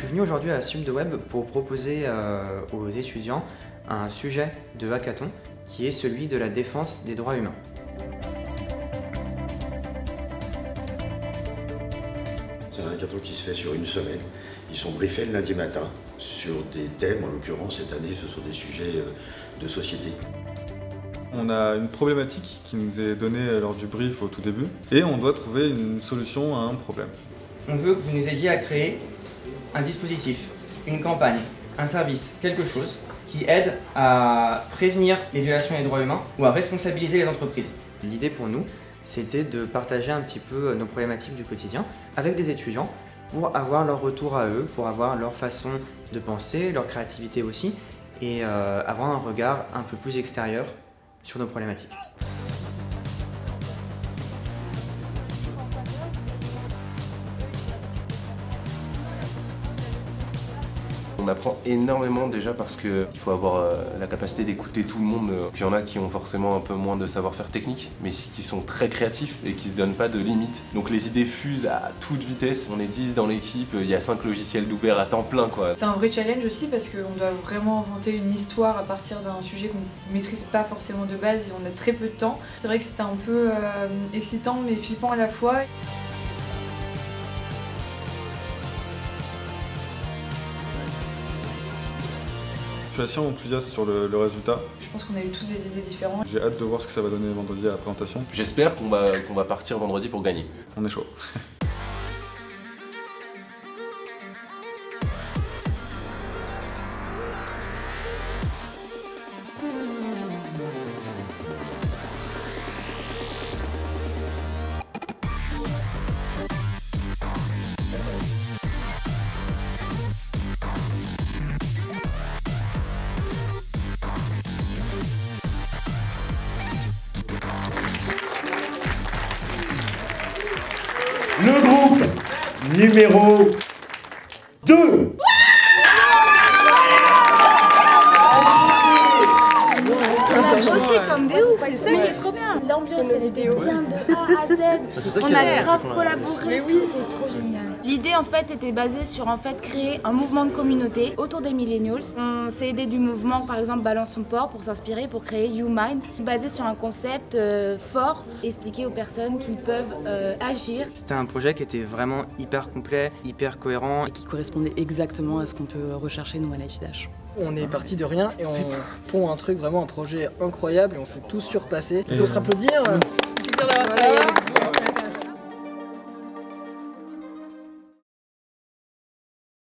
suis venu aujourd'hui à SUMDeweb pour proposer aux étudiants un sujet de hackathon qui est celui de la défense des droits humains. C'est un hackathon qui se fait sur une semaine. Ils sont briefés le lundi matin sur des thèmes, en l'occurrence cette année ce sont des sujets de société. On a une problématique qui nous est donnée lors du brief au tout début et on doit trouver une solution à un problème. On veut que vous nous aidiez à créer un dispositif, une campagne, un service, quelque chose qui aide à prévenir les violations des droits humains ou à responsabiliser les entreprises. L'idée pour nous, c'était de partager un petit peu nos problématiques du quotidien avec des étudiants pour avoir leur retour à eux, pour avoir leur façon de penser, leur créativité aussi, et avoir un regard un peu plus extérieur sur nos problématiques. On apprend énormément déjà parce qu'il faut avoir la capacité d'écouter tout le monde. Il y en a qui ont forcément un peu moins de savoir-faire technique, mais qui sont très créatifs et qui se donnent pas de limites. Donc les idées fusent à toute vitesse. On est 10 dans l'équipe, il y a 5 logiciels d'ouvert à temps plein, quoi. C'est un vrai challenge aussi parce qu'on doit vraiment inventer une histoire à partir d'un sujet qu'on ne maîtrise pas forcément de base et on a très peu de temps. C'est vrai que c'était un peu excitant mais flippant à la fois. Je suis assez enthousiaste sur le résultat. Je pense qu'on a eu tous des idées différentes. J'ai hâte de voir ce que ça va donner vendredi à la présentation. J'espère qu'on va partir vendredi pour gagner. On est chaud. Le groupe numéro 2. On a bossé comme des ouf, c'est ça qui est trop bien. L'ambiance elle était bien de A à Z. On a grave collaboré, tout c'est trop génial. L'idée en fait était basée sur créer un mouvement de communauté autour des millennials. On s'est aidé du mouvement par exemple Balance son port pour s'inspirer pour créer YouMind, basé sur un concept fort, expliquer aux personnes qu'ils peuvent agir. C'était un projet qui était vraiment hyper complet, hyper cohérent. Et qui correspondait exactement à ce qu'on peut rechercher nous à l'AFIDH. On est parti de rien et on pond un truc, vraiment un projet incroyable et on s'est tous surpassés. On peut se applaudir. Voilà.